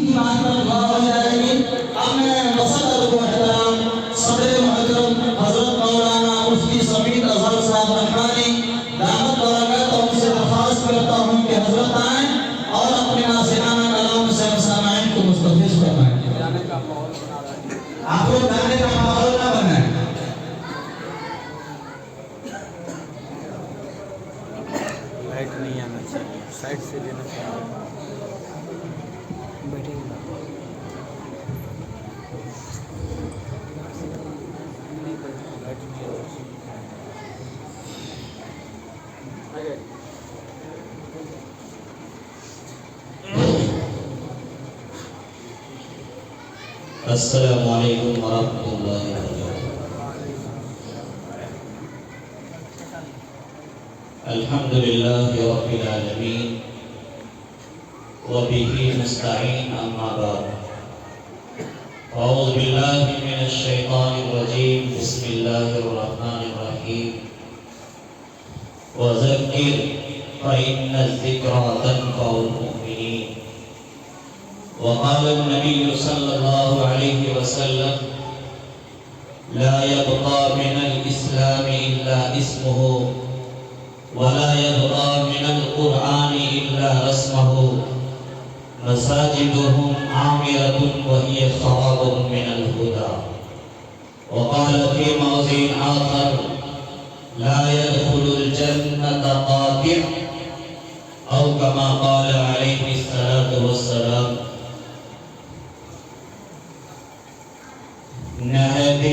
کی بات پر دعا ہو جائے گی. اب میں وسط کو احترام صدر محترم حضرت مولانا مفتی سمیع اظہر صاحب رحمانی دعوت برکاتہ سے درخواست کرتا ہوں کہ حضرت آئیں اور اپنے ناصحانہ کلام سے سامعین کو مستفیض فرمائیں. آپ لوگ گانے کا ماحول نہ بنائیں. لائٹ نہیں آنا چاہیے, سائڈ سے دینا چاہیے. بیٹھے گا لائٹ نہیں آنا چاہیے. السلام علیکم ورحمۃ اللہ وبرکاتہ. الحمد للہ رب العالمین وبہ نستعین اما بعد. اعوذ باللہ من الشیطان الرجیم بسم اللہ الرحمن الرحیم. وذکر فإن الذکرى تنفع المؤمنین. وقال النبي صلى الله عليه وسلم لا يبقى من الإسلام إلا اسمه ولا يبقى من القرآن إلا رسمه. مساجدهم عامرة وهي خراب من الهدى. وقال في موضع آخر لا يدخل الجنة قاطع أو كما قال عليه الصلاة والسلام. نہایت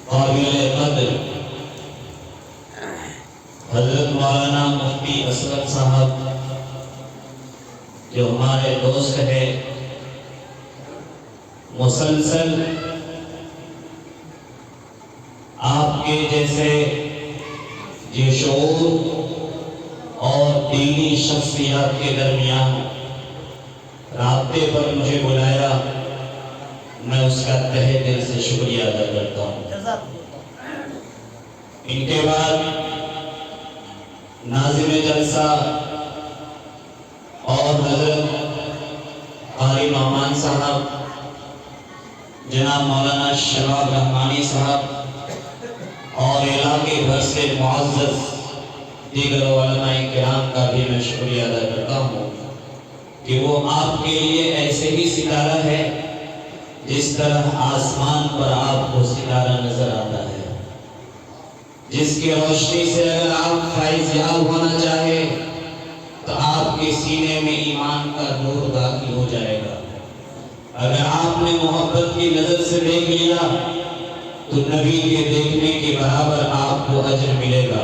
قابل قدر حضرت مولانا مفتی اسرت صاحب جو ہمارے دوست ہیں, مسلسل آپ کے جیسے جو شعور اور دینی شخصیات کے درمیان رابطے پر مجھے بلایا, میں اس کا تہہ دل سے شکریہ ادا کرتا ہوں. ان کے بعد ناظم جلسہ اور حضرت قاری نعمان صاحب, جناب مولانا شباب رحمانی صاحب اور علاقے بھر سے معزز دیگر علماء کرام کا بھی میں شکریہ ادا کرتا ہوں کہ وہ آپ کے لیے ایسے ہی ستارہ ہے جس طرح آسمان پر آپ کو ستارہ نظر آتا ہے, جس کی روشنی سے اگر آپ فائز یاب ہونا چاہے تو آپ کے سینے میں ایمان کا نور داخل ہو جائے گا. اگر آپ نے محبت کی نظر سے دیکھ لیا تو نبی کے دیکھنے کے برابر آپ کو اجر ملے گا.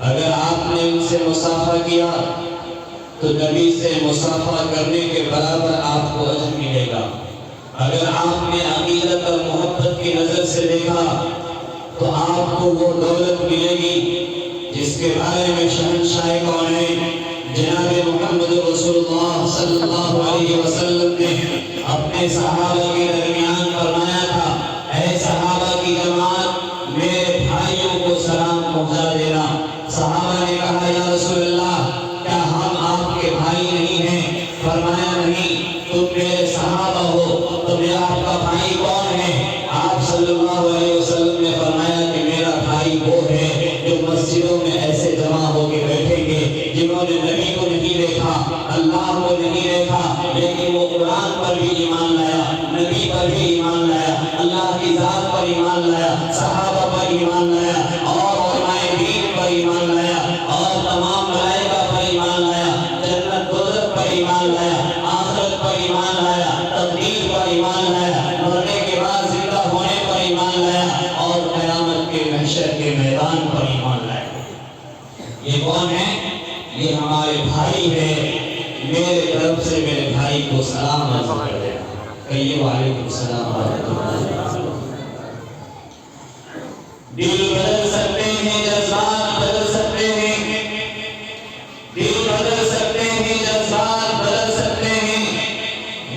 اگر آپ نے ان سے مصافحہ کیا تو نبی سے مصافحہ کرنے کے برابر آپ کو اجر ملے گا. اگر آپ نے عقیدت اور محبت کی نظر سے دیکھا تو آپ کو وہ دولت ملے گی جس کے بارے میں شہنشاہ کونین جناب محمد رسول اللہ صلی اللہ علیہ وسلم نے اپنے صحابہ کے درمیان فرمایا تھا, اے صحابہ کی جماعت میرے بھائیوں کو سلام پہنچا دینا. صحابہ نے کہا یا رسول اللہ کیا ہم آپ کے بھائی نہیں ہیں؟ فرمایا نہیں, تم میرے صحابہ ہو تو میرا آپ کا بھائی کون ہے؟ آپ صلی اللہ علیہ وسلم نے فرمایا کہ میرا بھائی وہ ہے جو مسجدوں میں ایسے جمع ہو کے بیٹھیں گے جنہوں نے نبی کو نہیں دیکھا, اللہ کو نہیں دیکھا, لیکن وہ قرآن پر بھی ایمان لایا, نبی پر بھی ایمان لایا, اللہ کی ذات پر ایمان لایا, صحابہ پر ایمان لایا اور علماء دین پر ایمان لایا اور تمام ملائکہ پر ایمان لایا, جنت دوزخ پر ایمان لایا, آخرت پر ایمان لایا, تقدیر پر ایمان لایا, مرنے کے بعد زندہ ہونے پر ایمان لایا اور قیامت کے محشر کے میدان پر ایمان لایا. یہ کون ہے؟ یہ ہمارے بھائی ہے. میرے طرف سے میرے بھائی کو سلام عرض کر دیں. کہیے وعلیکم السلام ورحمۃ اللہ. دل بدل سکتے ہیں, جذبات بدل سکتے ہیں, دل بدل سکتے ہیں, جذبات بدل سکتے ہیں,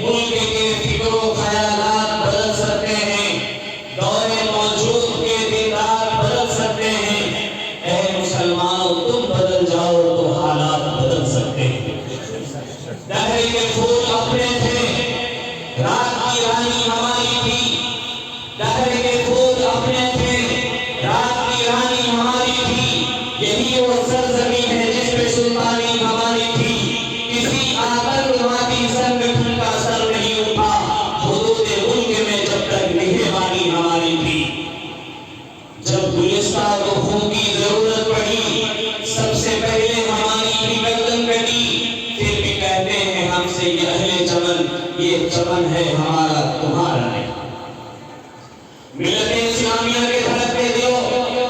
ملک کے فکر و خیالات بدل سکتے ہیں, دور موجود کے دیدار بدل سکتے ہیں. اے مسلمانوں تم بدل جاؤ تو حالات بدل سکتے ہیں. دہر کے پھول اپنے تھے، رات کی رانی ہماری تھی، دہر کے پھول اپنے تھے، رات کی رانی ہماری تھی، یہی وہ سرزمین ہے جس پہ سلطانی ہماری تھی، کسی آتنکوادی سنگٹھن کا سر نہیں اٹھا، حدود ملک میں جب تک نگہبانی ہماری تھی۔ جب گلستان کو خون کی ضرورت پڑی، سب سے پہلے ہماری بھی گردن کٹی، پھر بھی کہتے ہیں ہم سے یہ اہل چمن، یہ چمن ہے ہمارا تمہارا نہیں۔ ملت اسلامیہ کے دھڑکتے دلوں،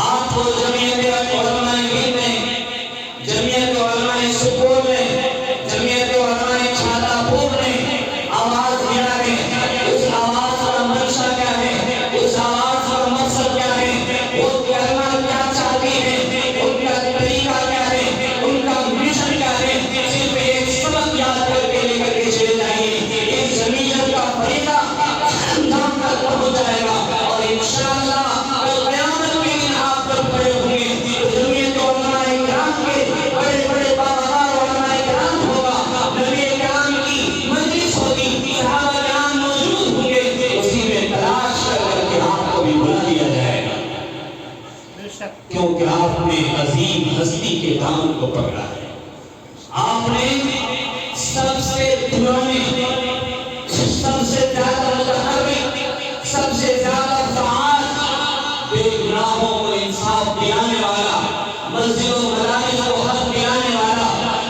آپ کو جمعیت علماء ہند نے، جمعیت علماء سپور نے، جمعیت علماء چھاتا پور نے آواز دیا ہے، اس آواز کا منشا کیا ہے، اس آواز کا مقصد کیا ہے، وہ کلمہ کیا چاہتی ہے، ان کا طریقہ کیا ہے، ان کا مشن کیا ہے، صرف ایک سبق یاد کر کے لے کر کے چلے جائیے، اس جمعیت کا فریضہ انجام تک پہنچ جائے گا، اور انشاءاللہ کل قیامت کے دن آپ جب کھڑے ہوں گے تو جمعیت علماء کرام کے بڑے بڑے باوقار علماء کرام ہوگا، نبی کرام کی مجلس ہوگی، صحابہ کرام موجود ہوں گے، اسی میں تلاش کر کے آپ کو بھی بلا دیا جائے گا، کیونکہ آپ نے عظیم ہستی کے دامن کو پکڑا ہے، آپ نے سب سے پرانے، سب سے زیادہ متحرک، سب سے زیادہ فعال، بے گناہوں کو انصاف دلانے والا، مسجد و مدارس کو حق دلانے والا،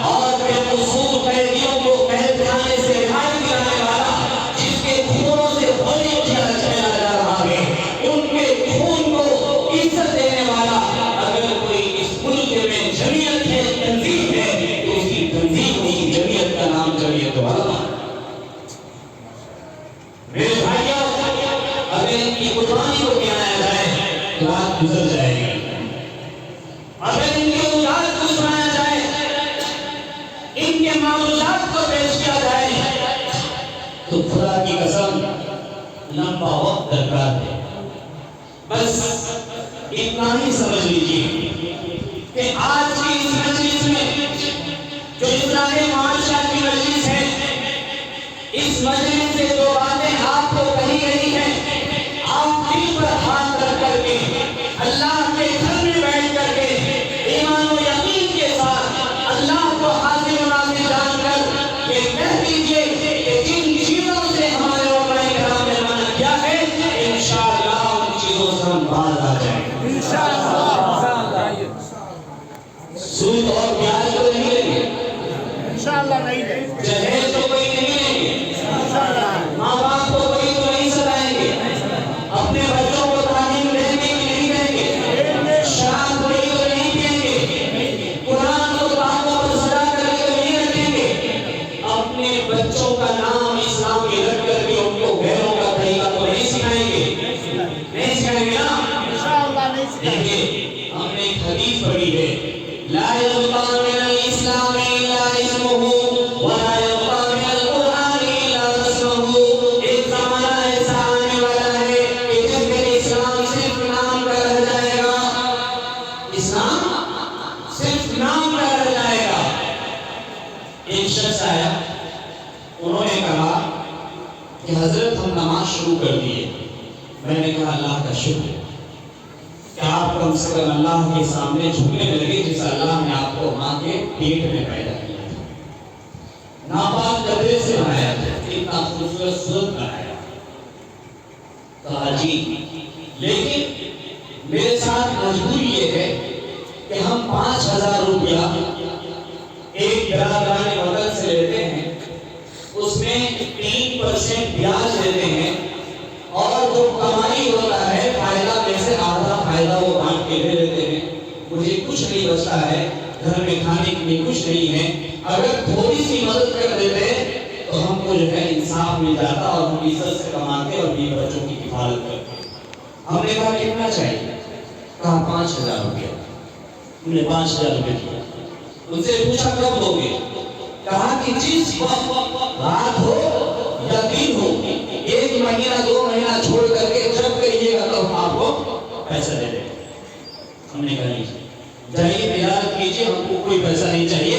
اور بے قصور قیدیوں کو قید خانے سے رہائی دلانے والا، جس کے خونوں سے ہولی کھیلا جا رہا ہے، ان کے خون کو عزت دینے والا، اگر کوئی اس ملک میں جمعیت ہے، تنظیم ہے، تو اس کی تنظیم کی جمعیت کا نام جمعیت علماء ہے۔ میرے بھائیوں، اگر ان کی قربانی کو گنایا جائے تو بات گزر جائے گی، اگر ان کی اولاد کو سنایا جائے، ان کے معمولات کو پیش کیا جائے تو خدا کی قسم لمبا وقت درکار ہے۔ بس اتنا ہی سمجھ لیجیے کہ آج کی اس مجلس میں جو اصلاح معاشرہ کی مجلس ہے، اس مجلس سے جو باتیں آپ کو کہی گئی ہیں، آپ دل پر ہاتھ رکھ کر کے اللہ کے گھر میں بیٹھ کر کے ایمان و یقین کے ساتھ اللہ کو حاضر و ناظر جان کر یہ کہہ دیجئے کہ جن چیزوں سے ہمارے علماء کرام نے منع کیا ہے، انشاءاللہ ان چیزوں سے ہم باز آ جائیں گے، سود اور بیاج تو نہیں لیں گے، انشاءاللہ نہیں دیں گے، جہیز تو کوئی نہیں لیں گے، ماں باپ کو کوئی تو نہیں ستائیں گے، اپنے بچوں کو تعلیم دیں گے کہ نہیں دیں گے، شراب کوئی تو نہیں پئیں گے، قرآن کو کتابوں پر سجا کر کے تو نہیں رکھیں گے، اپنے بچوں کا نام اسلام کی رکھ کر کے ان کو غیروں کا طریقہ تو نہیں سکھائیں گے، نہیں سکھائیں گے نا۔ دیکھیے ہم نے ایک حدیث پڑھی ہے، لا يبقى من الاسلام الا اسمه ولا يبقى من القرآن الا رسمه۔ ایک زمانہ ایسا آنے والا ہے کہ جس میں اسلام صرف نام کا رہ جائے گا، اسلام صرف نام کا رہ جائے گا۔ ایک شخص آیا، انہوں نے کہا کہ حضرت ہم نماز شروع کر دیے۔ میں نے کہا اللہ کا شکر ہے کہ آپ کم سے کم اللہ کے سامنے جھکنے لگے جس اللہ نے آپ کو ماں کے پیٹ میں پیدا کیا تھا، ناپاک کپڑے سے بنایا تھا، اتنا خوبصورت صورت بنایا، کہا جی لیکن میرے ساتھ مجبوری یہ ہے کہ ہم 5,000 روپیہ ایک برادران وطن سے لیتے ہیں، اس میں 3% بیاج لیتے ہیں، اور جو کمائی ہوتا ہے فائدہ میں سے آدھا فائدہ وہ بانٹ کے دے دیتے ہیں، مجھے کچھ نہیں بچتا ہے، گھر میں کھانے کے لیے کچھ نہیں ہے، اگر تھوڑی سی مدد کر دیتے تو ہم کو جو ہے انصاف مل جاتا اور ہم عزت سے کماتے اور بیوی بچوں کی کفالت کرتے۔ ہم نے کہا کتنا چاہیے؟ کہا 5,000 روپیہ۔ ہم نے 5,000 روپے دیا، ان سے پوچھا کب دو گے؟ کہا کہ جس وقت رات ہو یا دن ہو، 1 مہینہ 2 مہینہ چھوڑ کر کے جب کہیے گا تو ہم آپ کو پیسہ دے دیں۔ ہم نے کہا لیجیے جائیے تجارت کیجیے، ہم کو کوئی پیسہ نہیں چاہیے،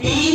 3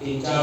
3-4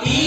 3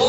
2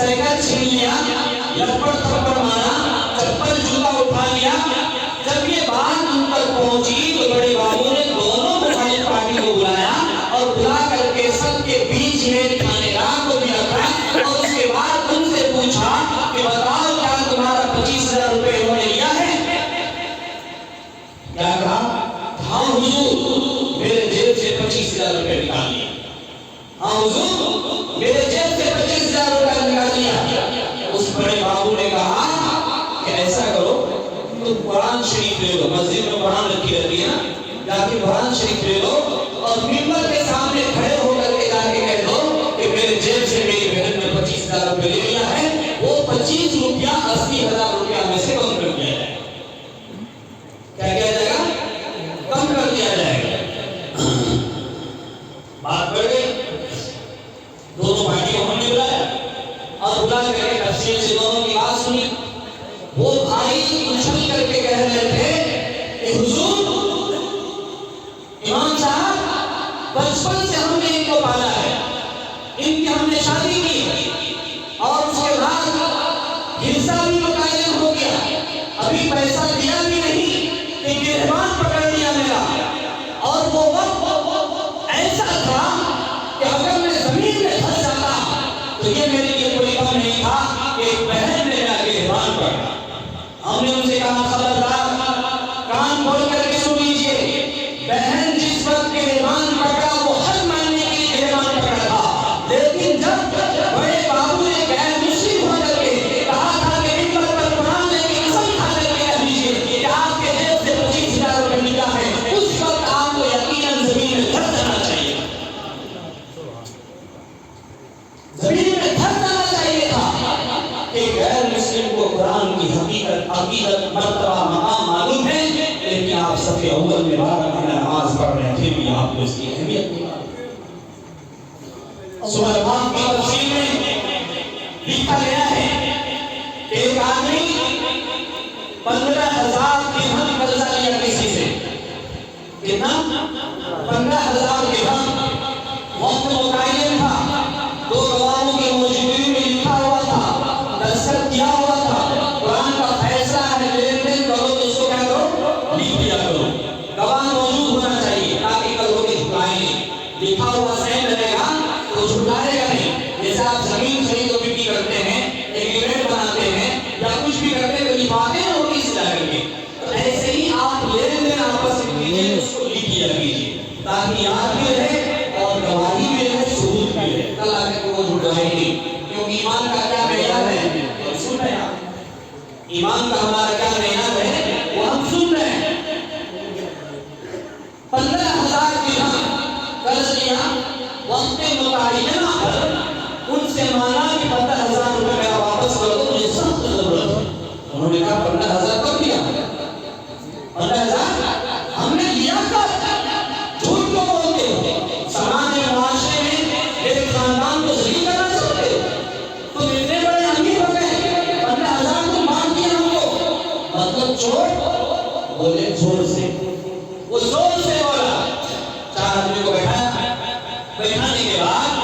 سائیکل چھین لیا، لپڑ تھپڑ مارا، چپل جوتا اٹھا لیا۔ جب یہ بات ان تک پہنچی تو بڑے بابو نے دونوں مخالف پارٹی کو بلایا اور بلا کر کے سب کے بیچ میں تھانیدار کو بھی رکھا اور اس کے بعد ان سے پوچھا کہ بتاؤ کیا تمہارا 25,000 روپے انہوں نے لیا ہے؟ کیا کہا؟ ہاں حضور، میرے جیب سے 25,000 روپے نکال لیا۔ ہاں حضور، میرے جیب سے 25,000 روپے نکال لیا۔ اس بڑے بابو نے کہا کہ ایسا کرو، تم قرآن شریف لے لو، مسجد میں قرآن رکھی رہتی ہے نا، جا کے قرآن شریف لے لو اور ممبر کے سامنے کھڑے ہو کر کے جا کے کہہ دو کہ میرے جیب سے میری بہن نے 25,000 روپے لے لیا ہے، وہ 25 روپیہ 80,000 روپیہ میں سے کم کر دیا جائے۔ کیا کیا جائے گا؟ کم کر دیا جائے گا۔ بات بڑھ گئی، دونوں پارٹیوں ہم نے بلایا اور بلا کر کے تفصیل سے دونوں کی بات سنی۔ وہ بھائی اچھل کر کے کہہ رہے تھے کہ حضور، امام صاحب، بچپن سے ہم نے ان کو پالا ہے، ان کی ہم نے شادی کی اور اس کے بعد حصہ بھی متعین ہو گیا، ابھی پیسہ دیا بھی نہیں کہ گرہمان پکڑ لیا میرا، اور وہ وقت ایسا تھا کہ اگر میں زمین میں پھنس جاتا تو یہ میرے لیے کوئی غم نہیں تھا کہ ایک بہن نے میرا گرہمان پکڑا۔ ہم نے ان سے کہا خبردار، کان کھول کر کے سن لیجیے، بہن جس وقت گرہمان پکڑا وہ حد ماننے کے لیے گرہمان پکڑا تھا، لیکن جب بڑے بابو نے غیر مسلم ہو کر کے کہا تھا کہ ان پر قرآن لے کے قسم کھا کر کے کہہ دیجیے کہ آپ کے جیب سے 25,000 روپے نکلا ہے، اس وقت آپ کو یقیناً زمین میں دھس جانا چاہیے، زمین میں دھس جانا چاہیے تھا کہ غیر مسلم کو قرآن کی حقیقت، عقیدت، مرتبہ، مقام معلوم ہے، لیکن آپ صف اول میں 12 گھنٹہ نماز پڑھ رہے ہیں، پھر بھی آپ کو اس کی اہمیت نہیں معلوم۔ سورہ قاف کی تفسیر میں لکھا گیا ہے کہ ایک آدمی 15,000 درہم قرضہ لیا کسی سے۔ کتنا؟ 15,000 درہم۔ وقت متعین تھا، 2 گواہوں کی موجودگی میں لکھا ہوا تھا، دستخط کیا ہوا تھا، قرآن کا فیصلہ ہے، لین دین کرو تو اس کو کیا کرو؟ لکھ دیا کرو۔ گواہ موجود ہونا چاہیے تاکہ کل ہو کے جھٹلائے نہیں، لکھا ہوا سین رہے گا تو جھٹلائے گا نہیں۔ جیسے آپ زمین خرید و بکری کرتے ہیں، ایگریمنٹ بناتے ہیں یا کچھ بھی کرتے ہیں تو لکھواتے ہیں نوٹس لا کر کے، تو ایسے ہی آپ لین دین آپس میں کیجیے، اس کو لکھ دیا کیجیے تاکہ یاد بھی رہے اور گواہی بھی رہے، ثبوت بھی رہے، کل آ کے وہ جھٹلائے نہیں۔ کیونکہ ایمان کا کیا معیار ہے؟ سن رہے ہیں آپ؟ ایمان کا ہمارا کیا معیار ہے وہ ہم سن رہے ہیں۔ 15,000 درہم قرض لیا، وقت متعینہ پر ان سے مانا کہ 15,000 روپے میرا واپس کر دو، مجھے سخت ضرورت ہے۔ انہوں نے کہا 15,000 کب دیا؟ 15,000 ہم نے لیا کب؟ جھوٹ کیوں بولتے ہو؟ سماج معاشرے میں میرے خاندان کو ذلیل کرنا چاہتے ہو؟ تم اتنے بڑے امیر ہو گئے، 15,000 تم مانگ دیا ہم کو، مطلب چور؟ بولے زور سے، وہ زور سے بولا۔ 4 آدمی کو بیٹھایا، بیٹھانے کے بعد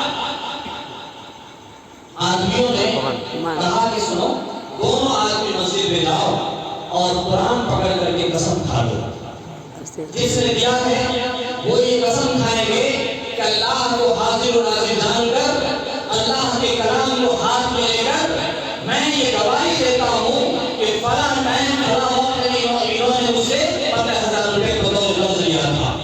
آدمیوں نے کہا کہ سنو، دونوں آدمی مسجد میں جاؤ اور قرآن پکڑ کر کے قسم کھا لو۔ جس نے دیا ہے وہ یہ قسم کھائیں گے کہ اللہ کو حاضر و ناظر جان کر، اللہ کے کلام کو ہاتھ میں لے کر میں یہ گواہی دیتا ہوں کہ فلاں ٹائم فلاں وقت انہوں نے مجھ سے 15,000 روپے کو دو لفظ لیا تھا۔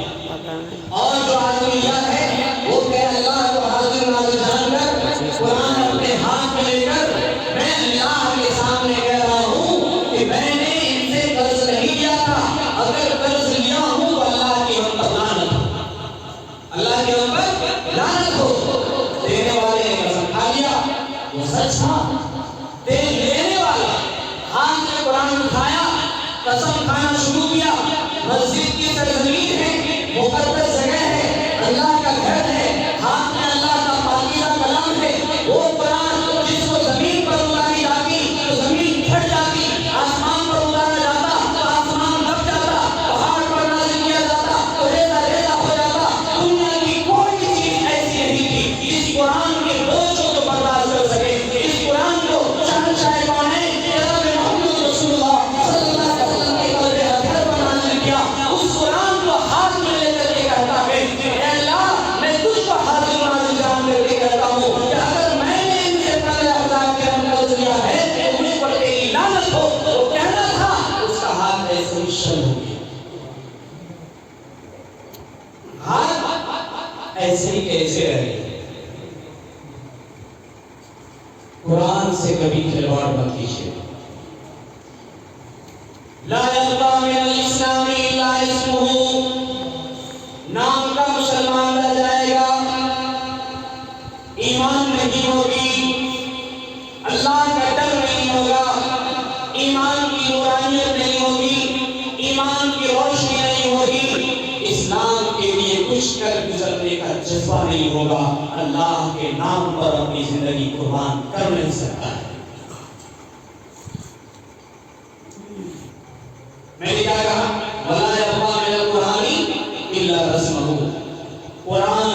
اور جو آدمی لیا ہے وہ کہ اللہ کو حاضر و ناظر جان کر، قرآن اپنے ہاتھ میں لے کر میں اللہ کے سامنے کہہ رہا ہوں کہ میں نے ان سے قرض نہیں لیا تھا، اگر قرض لیا ہوں تو اللہ کے ہم پر لعنت ہو، اللہ کے ہم پر لعنت ہو۔ دینے والے نے قسم کھا لیا، وہ سچ تھا۔ لینے والا ہاتھ میں قرآن اٹھایا، قسم کھانا شروع کیا۔ مسجد کی سرزمین ہے، مقدس جگہ ہے، اللہ کا گھر ہے، ہاتھ میں اللہ کا پاکیزہ کلام ہے، وہ قرآن جس کو زمین پر اتاری جاتی تو زمین پھٹ جاتی، آسمان پر اتارا جاتا تو آسمان دب جاتا، پہاڑ پر نازل کیا جاتا تو ریزہ ریزہ ہو جاتا۔ دنیا کی کوئی چیز ایسی نہیں تھی جس قرآن کے بوجھ کو برداشت کر سکے، اس قرآن قرآن سے کبھی کھلواڑ مت کیجیے. لا يبقى من الاسلام الا اسمه، نام کا مسلمان رہ جائے گا، ایمان نہیں ہوگی، اللہ کا ڈر نہیں ہوگا، ایمان کی نورانیت نہیں ہوگی، ایمان کی روشنی نہیں ہوگی، اسلام کے لیے کچھ کر گزرنے کا جذبہ نہیں ہوگا، اللہ کے نام پر اپنی زندگی قربان کر نہیں سکتا ہے. میں نے کیا کہا؟ وَلَا يَبْقَى مِنَ الْقُرْآنِ إِلَّا رَسْمَهُ، قرآن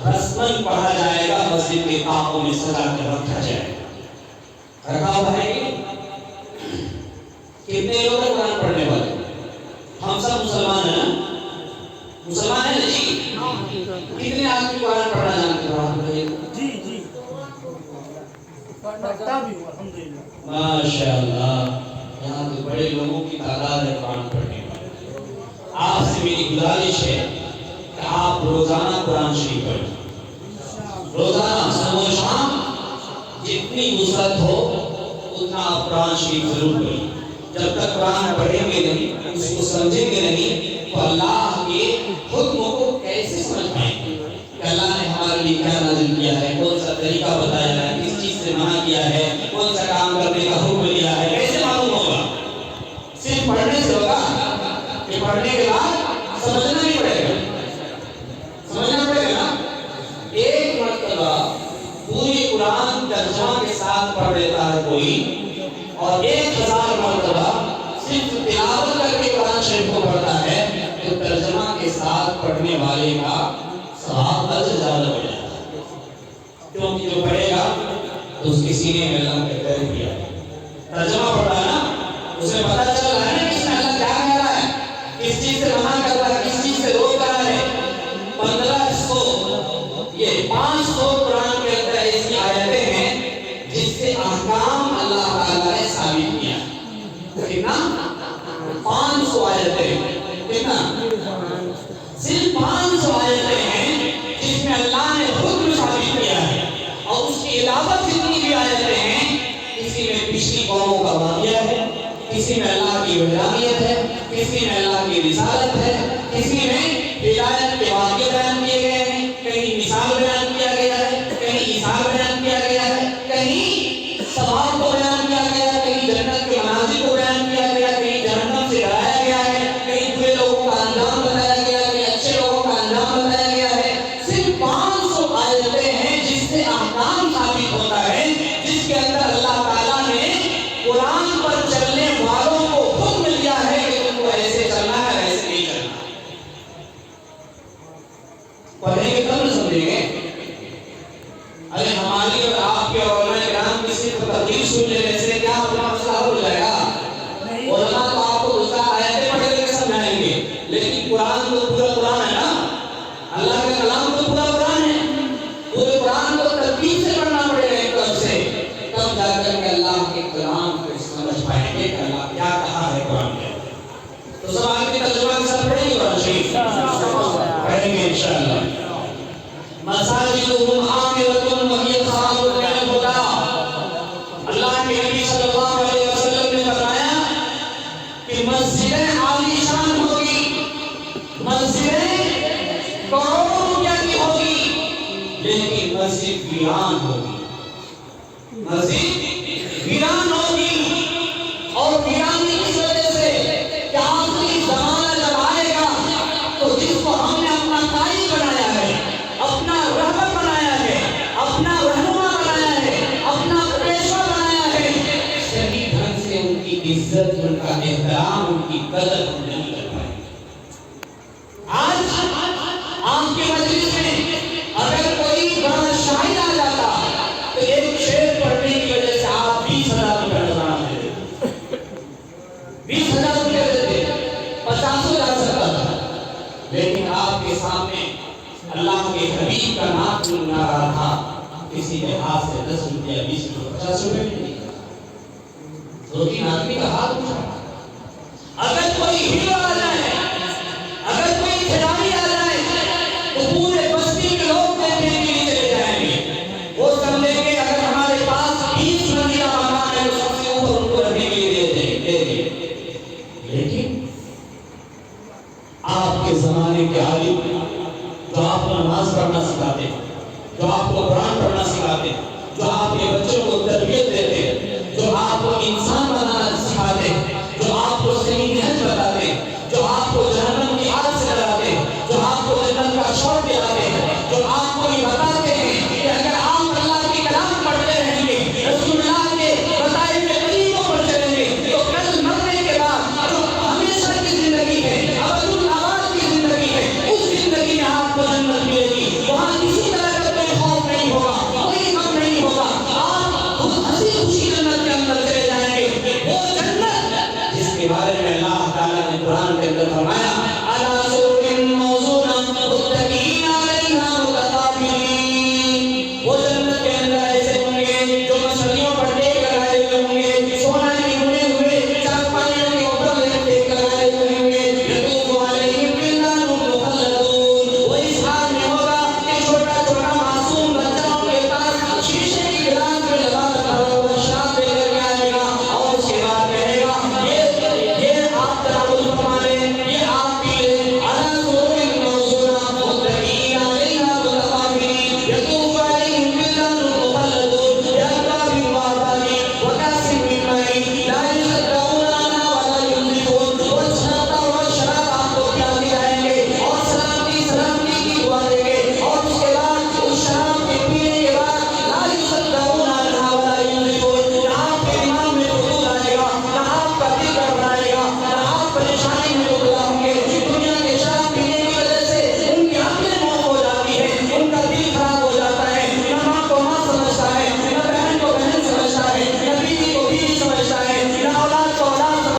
رسمن پڑھا جائے گا، مسجد کے کاخوں میں سجا کر رکھا جائے گا. رکھا ہوا ہے کتنے لوگ ہیں قرآن پڑھنے والے؟ ہم سب مسلمان ہیں نا؟ مسلمان ہیں جی؟ کتنے آدمی قرآن پڑھنا جانتے ہیں؟ جی پڑھتا بھی ہوں الحمدللہ. ماشاء اللہ، یہاں تو بڑے لوگوں کی تعداد ہے قرآن پڑھنے والے. آپ سے میری گزارش ہے کہ آپ روزانہ قرآن شریف پڑھیں، روزانہ صبح و شام جتنی وسعت ہو اتنا آپ قرآن شریف ضرور پڑھیں. جب تک قرآن پڑھیں گے نہیں، اس کو سمجھیں گے نہیں، تو اللہ کے حکم کو کیسے سمجھ پائیں گے کہ اللہ نے ہمارے لیے کیا نازل کیا ہے، کون سا طریقہ بتایا ہے، کس چیز سے منع کیا ہے، کون سا کام کرنے کا حکم دیا ہے، کیسے معلوم ہوگا؟ صرف پڑھنے سے ہوگا کہ پڑھنے کے بعد سمجھنا نہیں پڑے گا، سمجھنا پڑے گا نا. ایک مرتبہ پوری قرآن ترجمہ کے ساتھ پڑھ لیتا ہے کوئی، اور 1000 مرتبہ صرف تلاوت کر کے قرآن شریف کو پڑھتا ہے، تو ترجمہ کے ساتھ پڑھنے والے کا ثواب بہت زیادہ ہو جاتا ہے. کیونکہ جو پڑھے گا تو اس کے سینے میں اللہ کا ڈر بھی آئے. ترجمہ پڑھا ہے نا، اسے پتہ چل رہا ہے نا کہ اس میں اللہ کیا کہہ رہا ہے، کس چیز سے منع کر رہا ہے، کس چیز سے روک رہا ہے. 1500 یہ 500 قرآن کے اندر ایسی آیتیں ہیں جس سے احکام اللہ تعالیٰ نے ثابت کیا. کتنا؟ 500 آیتیں. کتنا؟ صرف 500 آیتیں ہیں جس میں اللہ نے حکم ثابت کیا ہے. اور اس کے علاوہ جتنی بھی آیتیں ہیں، کسی میں پچھلی قوموں کا واقعہ ہے، کسی میں اللہ کی وحدانیت ہے، کسی میں اللہ کی رسالت ہے، کسی میں ہدایت کے واقعے بیان کیے گئے ہیں، کہیں مثال بیان کیا گیا ہے، کہیں ایثار بیان کیا گیا ہے، کہیں ثواب کو بیان کیا گیا ہے، کہیں جنت کے مناظر کو بیان کیا گیا ہے، کہیں جہنم سے ڈرایا گیا ہے، کہیں برے لوگوں کا انجام بتایا گیا ہے، کہیں اچھے لوگوں کا انجام بتایا گیا ہے. صرف 500 آیتیں ہیں جس سے احکام ثابت ہوتا ہے، جس کے اندر اللہ تعالیٰ نے قرآن پر چلنے والوں کو حکم دیا ہے کہ تم کو ایسے چلنا ہے، ایسے نہیں چلنا. پڑھیں گے تب نہ سمجھیں گے. ارے ہماری اور آپ کے علماء کرام کی صرف تقریر سن لینے سے کیا اپنا مسئلہ ہو جائے گا؟ علماء تو آپ کو دوسرا آیتیں پڑھ کے سمجھائیں گے، لیکن قرآن تو پورا قرآن ہے نا، اللہ کا کلام تو پورا قرآن ہے. پورے قرآن کو ترتیب سے پڑھنا پڑے گا ایک طرف سے، تب جا کر کے اللہ کے کلام کو سمجھ پائیں گے کہ اللہ کیا کہا ہے قرآن میں. تو سب آگے ترجمہ کے ساتھ پڑھیں گے قرآن شریف؟ پڑھیں گے انشاءاللہ. مساجدهم عامرة وهي خراب من الهدى. اللہ کے نبی صلی اللہ علیہ وسلم نے بتایا کہ مسجدیں عالی شان ہوگی، مسجدیں کروڑوں روپیہ کی ہوگی، لیکن مسجد ویران ہوگی، مسجد ویران ہوگی. اور ویرانی کی وجہ سے کہ آخری زمانہ جب آئے گا تو جس کو ہم نے اپنا قائد بنایا ہے، اپنا رہبر بنایا ہے، اپنا رہنما بنایا ہے، اپنا پیشوا بنایا ہے، صحیح ڈھنگ سے ان کی عزت، ان کا احترام، ان کی قدر ہم نہیں کر پائیں. آج آپ کے مجلس میں اگر کوئی بڑا شاعر آ جاتا تو ایک شعر پڑھنے کی وجہ سے آپ 20,000 روپے نظرانہ دے دیتے، 20,000 روپے دیتے، 50 جا سکتا تھا. لیکن آپ کے سامنے اللہ کے حبیب کا نام گنگنا رہا تھا، کسی نے ہاتھ سے 10 روپیہ 20 روپیہ 50 روپے بھی نہیں کہا. 2-3 آدمی کا ہاتھ اٹھا. اگر کوئی ہیرو آ جائے، اگر کوئی کھلاڑی آ جائے تو پورے بستی کے لوگ دیکھنے کے لیے چلے جائیں گے. وہ سمجھیں گے اگر ہمارے پاس آپ کو قرآن پڑھنا سکھاتے ہیں، جو آپ کے بچوں کو تربیت دیتے ہیں،